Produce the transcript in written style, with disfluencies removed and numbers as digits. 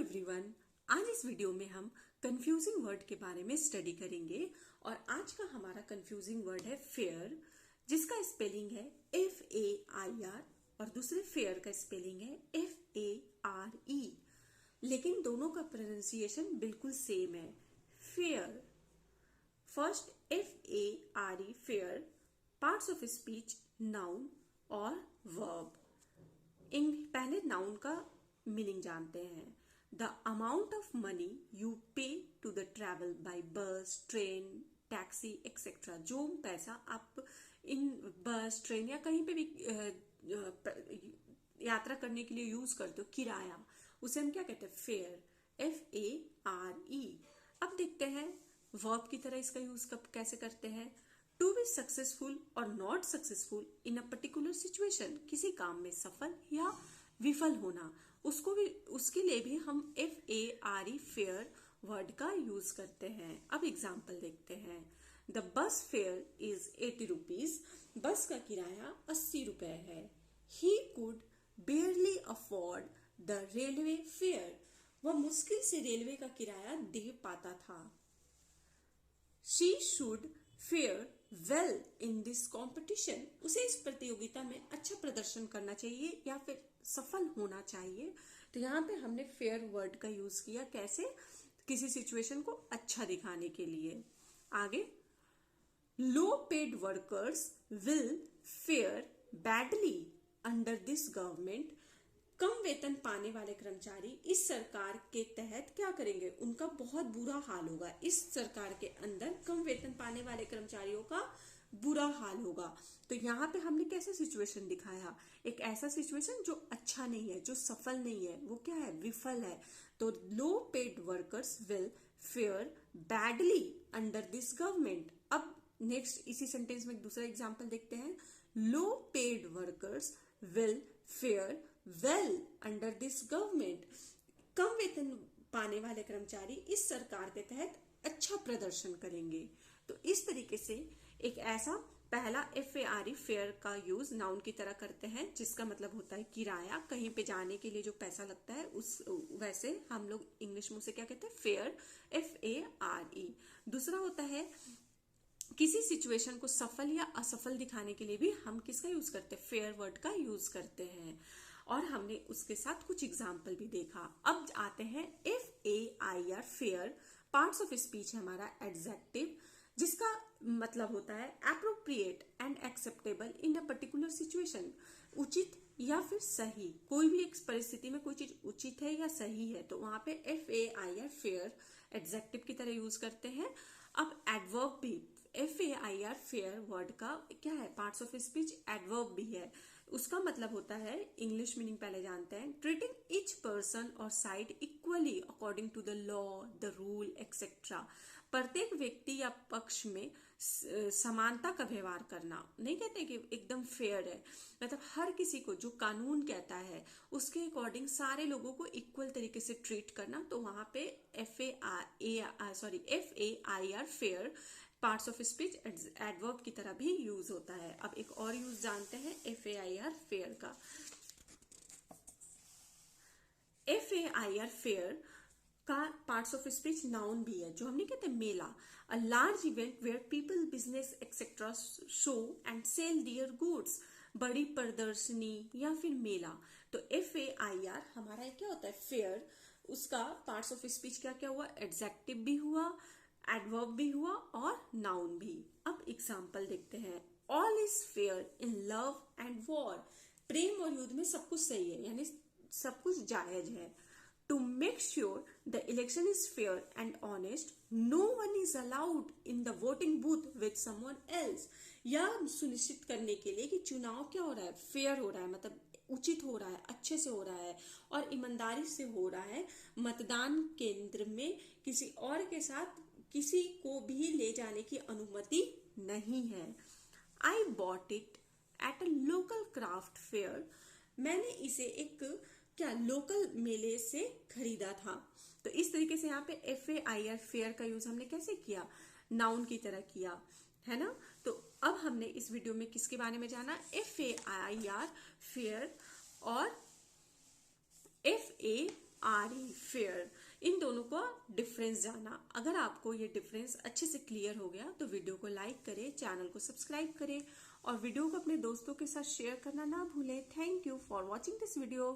Everyone, आज इस video में हम कंफ्यूजिंग वर्ड के बारे में स्टडी करेंगे और आज का हमारा कंफ्यूजिंग वर्ड है फेयर, जिसका स्पेलिंग है FAIR और दूसरे फेयर का स्पेलिंग है FARE, लेकिन दोनों का प्रोनाउंसिएशन बिल्कुल सेम है, fair. First FARE fair, parts of speech noun और वर्ब। पहले नाउन का मीनिंग जानते हैं। The amount of money you पे टू द ट्रेवल बाय बस, ट्रेन, टैक्सी एक्सेट्रा। जो पैसा आप इन बस, ट्रेन या कहीं पे भी यात्रा करने के लिए यूज करते हो, किराया, उसे हम क्या कहते हैं? Fair, FARE। अब देखते हैं वर्ब की तरह इसका यूज कब कैसे करते हैं। टू बी सक्सेसफुल और not successful in a particular situation, किसी काम में सफल या विफल होना, उसके लिए भी हम FARE फेयर वर्ड का यूज करते हैं। अब एग्जाम्पल देखते हैं। The bus fair is 80 rupees, बस का किराया 80 रुपए है। He could बेयरली afford the railway fair, वह मुश्किल से रेलवे का किराया दे पाता था। She should fair well in this competition, उसे इस प्रतियोगिता में अच्छा प्रदर्शन करना चाहिए या फिर सफल होना चाहिए। तो यहाँ पे हमने फेयर वर्ड का यूज किया, कैसे? किसी सिचुएशन को अच्छा दिखाने के लिए। आगे, low paid workers will fare badly under this government, कम वेतन पाने वाले कर्मचारी इस सरकार के तहत क्या करेंगे? उनका बहुत बुरा हाल होगा। इस सरकार के अंदर कम वेतन पाने वाले कर्मचारियों का बुरा हाल होगा। तो यहाँ पे हमने कैसे सिचुएशन दिखाया? एक ऐसा सिचुएशन जो अच्छा नहीं है, जो सफल नहीं है, वो क्या है? विफल है। तो low paid workers will fare badly under this government. अब नेक्स्ट इसी सेंटेंस में एक दूसरा एग्जाम्पल देखते हैं। Low paid workers will fare well under this government, कम वेतन पाने वाले कर्मचारी इस सरकार के तहत अच्छा प्रदर्शन करेंगे। तो इस तरीके से एक ऐसा पहला FARE फेयर का यूज नाउन की तरह करते हैं, जिसका मतलब होता है किराया, कहीं पे जाने के लिए जो पैसा लगता है उस वैसे हम लोग इंग्लिश में उसे क्या कहते हैं? Fair, FARE। दूसरा होता है किसी सिचुएशन को सफल या असफल दिखाने के लिए भी हम किसका यूज करते हैं? फेयर वर्ड का यूज करते हैं। और हमने उसके साथ कुछ एग्जाम्पल भी देखा। अब आते हैं FAIR fair, parts of speech है हमारा एडजेक्टिव, जिसका मतलब होता है appropriate and acceptable in a particular situation, उचित या फिर सही। कोई भी एक परिस्थिति में कोई चीज उचित है या सही है तो वहां पे FAIR फेयर एडजेक्टिव की तरह यूज करते हैं। अब एडवर्ब भी FAIR फेयर वर्ड का क्या है? पार्ट्स ऑफ स्पीच एडवर्ब भी है। उसका मतलब होता है, इंग्लिश मीनिंग पहले जानते हैं, treating each person or side equally according to the law, the rule etcetera. प्रत्येक व्यक्ति या पक्ष में समानता का व्यवहार करना। नहीं कहते कि एकदम फेयर है, मतलब हर किसी को जो कानून कहता है उसके अकॉर्डिंग सारे लोगों को इक्वल तरीके से ट्रीट करना। तो वहां पे FAIR fair parts of speech adverb की तरह भी यूज होता है। अब एक और यूज जानते हैं FAIR फेयर का। FAIR फेयर का पार्ट्स ऑफ स्पीच नाउन भी है, जो हमने कहते हैं मेला, a large event where people, business etcetera show and sell their goods, बड़ी प्रदर्शनी या फिर मेला। तो FAIR हमारा क्या होता है? फेयर। उसका पार्ट्स ऑफ स्पीच क्या क्या हुआ? एडजेक्टिव भी हुआ, एडवर्ब भी हुआ और नाउन भी। अब एग्जाम्पल देखते हैं। All is fair in love and war, प्रेम और युद्ध में सब कुछ सही है, यानी सब कुछ जायज है। To make sure the election is fair and honest, no one is allowed in the voting booth with someone else, यह सुनिश्चित करने के लिए कि चुनाव क्या हो रहा है? फेयर हो रहा है, मतलब उचित हो रहा है, अच्छे से हो रहा है और ईमानदारी से हो रहा है। मतदान केंद्र में किसी और के साथ किसी को भी ले जाने की अनुमति नहीं है। I bought it at a local craft fair, मैंने इसे एक क्या लोकल मेले से खरीदा था। तो इस तरीके से यहाँ पे FAIR फेयर का यूज हमने कैसे किया? नाउन की तरह किया, है ना। तो अब हमने इस वीडियो में किसके बारे में जाना? FAIR फेयर और FARE FARE फेयर, इन दोनों का डिफरेंस जाना। अगर आपको ये डिफरेंस अच्छे से क्लियर हो गया तो वीडियो को लाइक करें, चैनल को सब्सक्राइब करें और वीडियो को अपने दोस्तों के साथ शेयर करना ना भूलें। Thank you for watching this video.